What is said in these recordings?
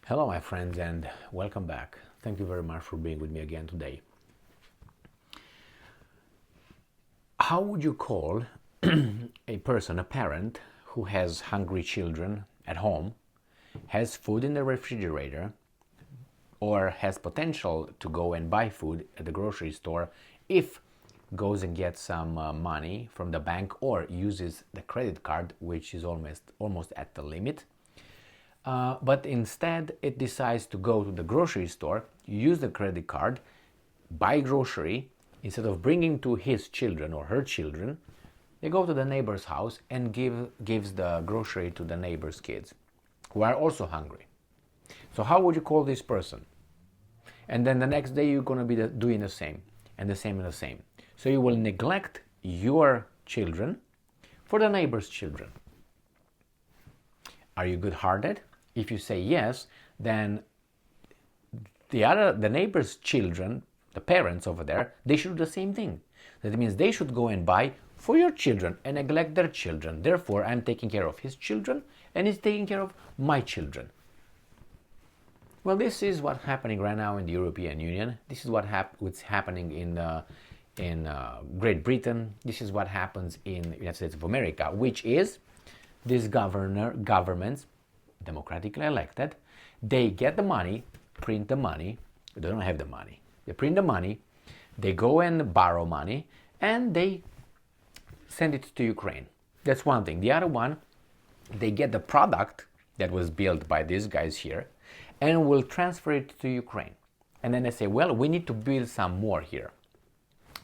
Hello, my friends, and welcome back. Thank you very much for being with me again today. How would you call a person, a parent, who has hungry children at home, has food in the refrigerator, or has potential to go and buy food at the grocery store if goes and gets some money from the bank or uses the credit card, which is almost at the limit? But instead, it decides to go to the grocery store, use the credit card, buy grocery. Instead of bringing to his children or her children, they go to the neighbor's house and gives the grocery to the neighbor's kids, who are also hungry. So how would you call this person? And then the next day you're going to be doing the same, and the same and the same. So you will neglect your children for the neighbor's children. Are you good-hearted? If you say yes, then the neighbor's children, the parents over there, they should do the same thing. That means they should go and buy for your children and neglect their children. Therefore, I'm taking care of his children and he's taking care of my children. Well, this is what's happening right now in the European Union. This is what's happening in Great Britain. This is what happens in the United States of America, which is these governments, democratically elected, they get the money, print the money. They don't have the money. They print the money, they go and borrow money, and they send it to Ukraine. That's one thing. The other one, they get the product that was built by these guys here and will transfer it to Ukraine. And then they say, well, we need to build some more here.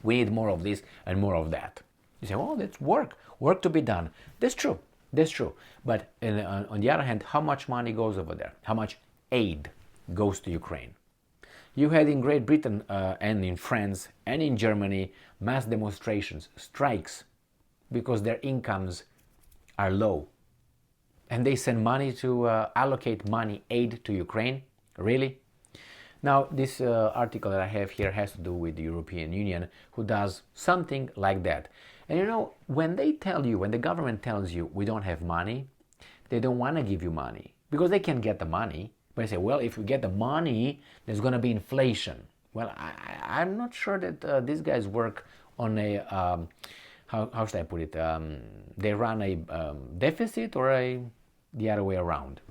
We need more of this and more of that. You say, well, that's work to be done. That's true. That's true. But on the other hand, how much money goes over there? How much aid goes to Ukraine? You had in Great Britain and in France and in Germany mass demonstrations, strikes, because their incomes are low. And they send money to allocate money, aid to Ukraine? Really? Now, this article that I have here has to do with the European Union, who does something like that. And you know, when the government tells you we don't have money, they don't want to give you money because they can get the money. But they say, well, if we get the money, there's going to be inflation. Well, I'm not sure that these guys work on a, how should I put it? They run a deficit or the other way around.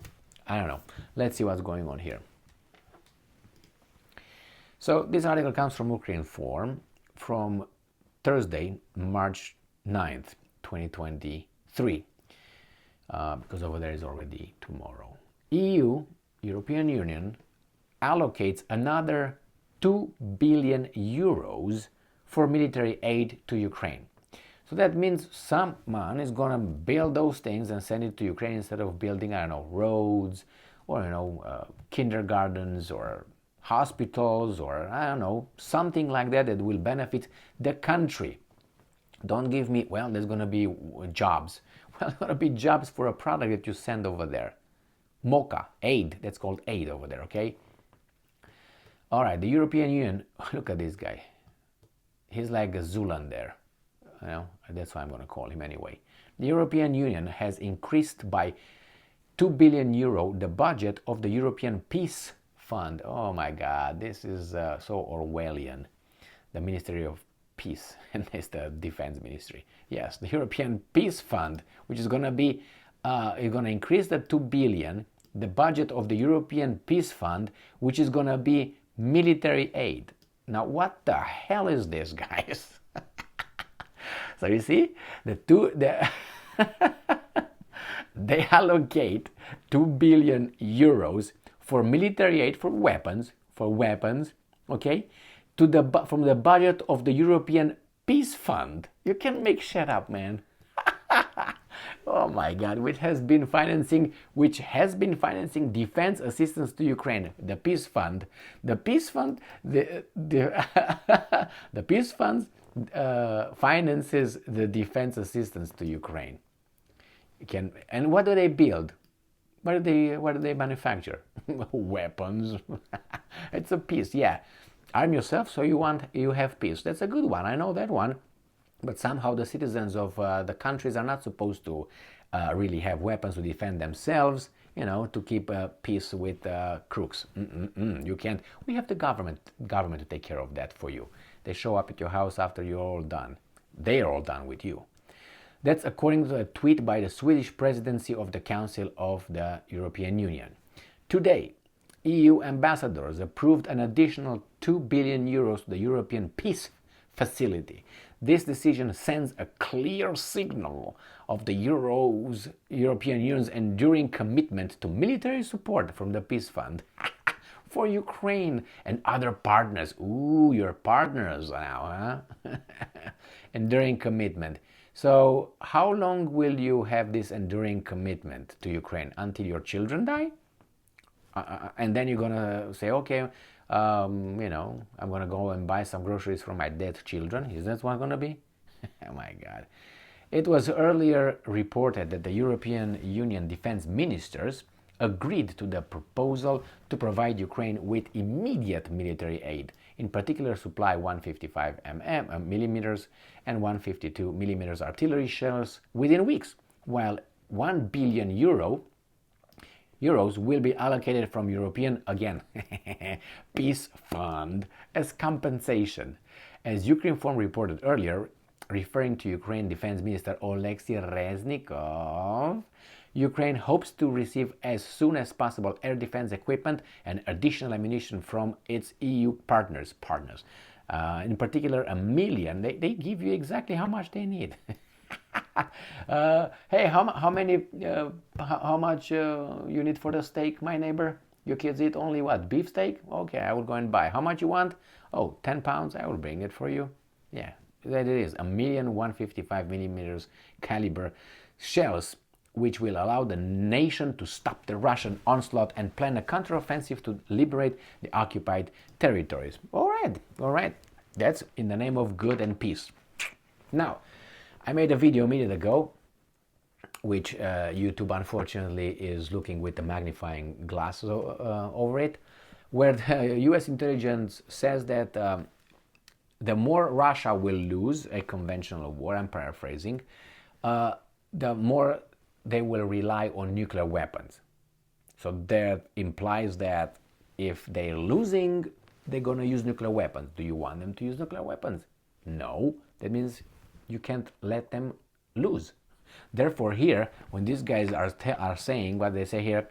I don't know. Let's see what's going on here. So this article comes from Ukraine Forum from Thursday, March 9th, 2023, because over there is already tomorrow. European Union, allocates another 2 billion euros for military aid to Ukraine. So that means someone is going to build those things and send it to Ukraine instead of building, I don't know, roads or, kindergartens or hospitals or, I don't know, something like that that will benefit the country. Don't give me, well, there's going to be jobs. Well, there's going to be jobs for a product that you send over there. MOCA, aid, that's called aid over there, okay? All right, the European Union, look at this guy. He's like a Zoolander. That's what I'm going to call him anyway. The European Union has increased by 2 billion euro the budget of the European Peace Fund. Oh my God, this is so Orwellian. The Ministry of Peace, and it's the Defense Ministry. Yes, the European Peace Fund, which is going to be, going to increase the 2 billion, the budget of the European Peace Fund, which is going to be military aid. Now, what the hell is this, guys? So you see, they allocate 2 billion euros for military aid, for weapons, okay, from the budget of the European Peace Fund. You can't make shit up, man. Oh my God, which has been financing defense assistance to Ukraine. The Peace Fund, the Peace Fund finances the defense assistance to Ukraine. And what do they build? What do they manufacture? Weapons. It's a peace, yeah. Arm yourself so you have peace. That's a good one. I know that one. But somehow the citizens of the countries are not supposed to really have weapons to defend themselves. to keep peace with crooks. You can't. We have the government to take care of that for you. They show up at your house after you're all done. They are all done with you. That's according to a tweet by the Swedish presidency of the Council of the European Union. Today, EU ambassadors approved an additional 2 billion euros to the European Peace Facility. This decision sends a clear signal of the European Union's enduring commitment to military support from the Peace Fund for Ukraine and other partners. Ooh, you're partners now, huh? Enduring commitment. So, how long will you have this enduring commitment to Ukraine? Until your children die? And then you're gonna say, okay, I'm gonna go and buy some groceries for my dead children. Is that what gonna be? Oh my God. It was earlier reported that the European Union defense ministers agreed to the proposal to provide Ukraine with immediate military aid, in particular supply 155 millimeters and 152 millimeters artillery shells within weeks, while 1 billion euros will be allocated from European, again, Peace Fund as compensation. As Ukrinform reported earlier, referring to Ukraine Defense Minister Oleksiy Reznikov, Ukraine hopes to receive as soon as possible air defense equipment and additional ammunition from its EU partners. In particular, 1 million. They give you exactly how much they need. Hey, how much you need for the steak, my neighbor? Your kids eat only what? Beef steak? Okay, I will go and buy. How much you want? Oh, 10 pounds. I will bring it for you. Yeah, that it is. 1,155 millimeters caliber shells, which will allow the nation to stop the Russian onslaught and plan a counteroffensive to liberate the occupied territories. All right. That's in the name of good and peace. Now, I made a video a minute ago, which YouTube unfortunately is looking with the magnifying glass over it, where the US intelligence says that the more Russia will lose a conventional war, I'm paraphrasing, the more they will rely on nuclear weapons. So that implies that if they're losing, they're going to use nuclear weapons. Do you want them to use nuclear weapons? No. That means you can't let them lose. Therefore, here, when these guys are saying what they say here,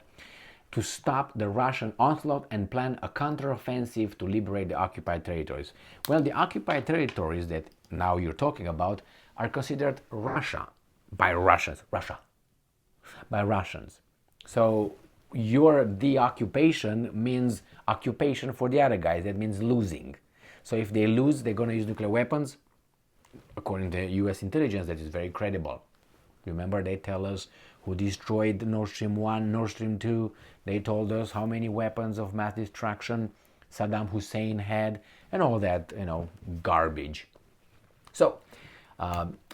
to stop the Russian onslaught and plan a counteroffensive to liberate the occupied territories. Well, the occupied territories that now you're talking about are considered Russia by Russians. By Russians. So your deoccupation means occupation for the other guys. That means losing. So if they lose, they're going to use nuclear weapons. According to US intelligence, that is very credible. Remember, they tell us who destroyed Nord Stream 1, Nord Stream 2. They told us how many weapons of mass destruction Saddam Hussein had, and all that, garbage. So,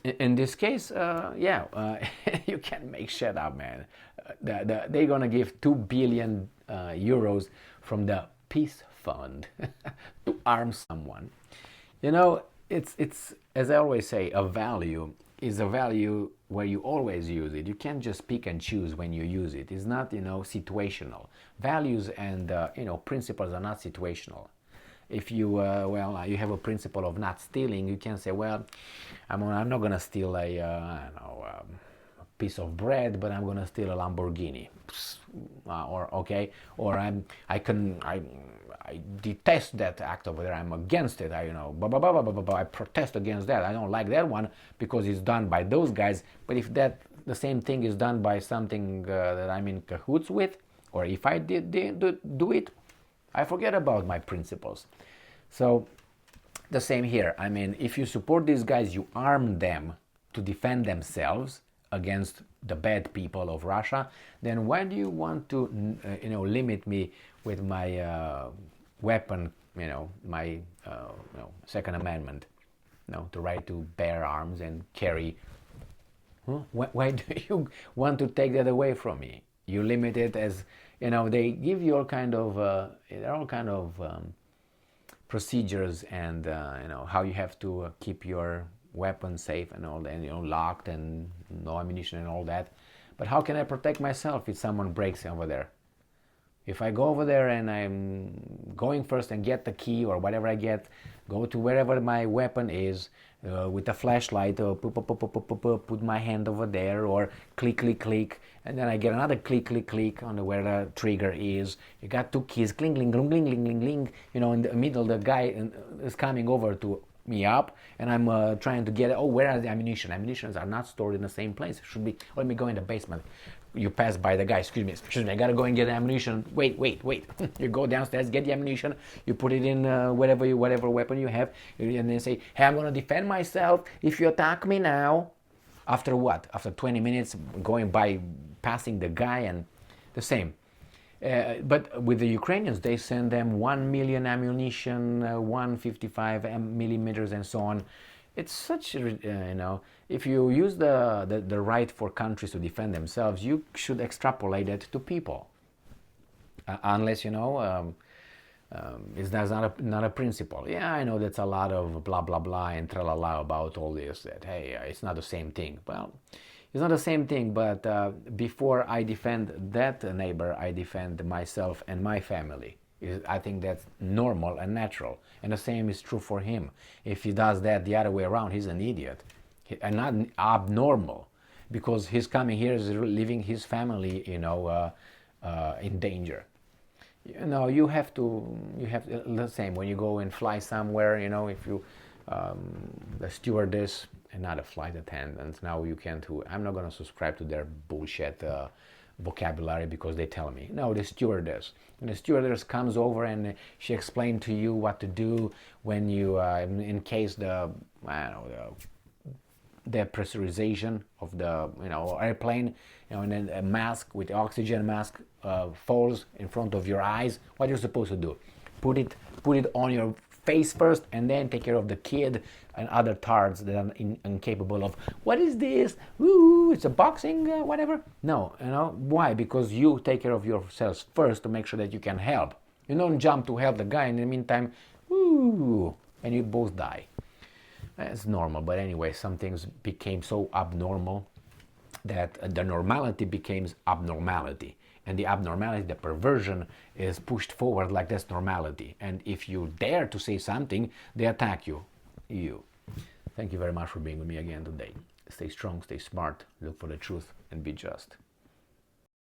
in this case, you can't make shit up, man. They're gonna give 2 billion euros from the Peace Fund to arm someone. It's as I always say, a value is a value where you always use it. You can't just pick and choose when you use it. It's not, situational. Values and, principles are not situational. If you, you have a principle of not stealing, you can say, well, I'm not going to steal a piece of bread, but I'm going to steal a Lamborghini. I detest that act over there. I'm against it. I protest against that. I don't like that one because it's done by those guys. But if the same thing is done by something that I'm in cahoots with, or if I did do it, I forget about my principles. So the same here. I mean, if you support these guys, you arm them to defend themselves against the bad people of Russia, then why do you want to, limit me with my weapon, my Second Amendment, the right to bear arms and carry? Why do you want to take that away from me? You limit it as, they give you all kind of, procedures and, how you have to keep your weapons safe and all that, locked and no ammunition and all that. But how can I protect myself if someone breaks over there? If I go over there and I'm going first and get the key or whatever I get, go to wherever my weapon is with a flashlight, put my hand over there, or click, click, click, and then I get another click, click, click on where the trigger is. You got two keys, cling, cling, cling, cling, cling, cling, cling. You know, in the middle, the guy is coming over to me up, and I'm trying to get, oh, where are the ammunition? Ammunitions are not stored in the same place. It should be, let me go in the basement. You pass by the guy, excuse me, I gotta go and get the ammunition. Wait. You go downstairs, get the ammunition, you put it in whatever weapon you have, and then say, hey, I'm gonna defend myself if you attack me now. After what? After 20 minutes going by, passing the guy, and the same. But with the Ukrainians, they send them 1 million ammunition, 155 millimeters, and so on. It's such, if you use the right for countries to defend themselves, you should extrapolate it to people. Unless, it's not a principle. Yeah, I know that's a lot of blah, blah, blah and tra-la-la about all this, that, hey, it's not the same thing. Well, it's not the same thing, but before I defend that neighbor, I defend myself and my family. I think that's normal and natural. And the same is true for him. If he does that the other way around, he's an idiot. And not abnormal. Because he's coming here, is leaving his family, in danger. You have the same when you go and fly somewhere, if you, the stewardess, and not a flight attendant, now you can't, I'm not going to subscribe to their bullshit vocabulary because they tell me. No, the stewardess. And the stewardess comes over and she explains to you what to do when you, in case the pressurization of the airplane, and then a mask with oxygen mask falls in front of your eyes. What you're supposed to do? Put it on your face first, and then take care of the kid and other tards that are incapable of. What is this? Ooh, it's a boxing whatever. No, why? Because you take care of yourselves first to make sure that you can help. You don't jump to help the guy in the meantime. Ooh, and you both die. It's normal, but anyway, some things became so abnormal that the normality becomes abnormality. And the abnormality, the perversion, is pushed forward like that's normality. And if you dare to say something, they attack you. Thank you very much for being with me again today. Stay strong, stay smart, look for the truth, and be just.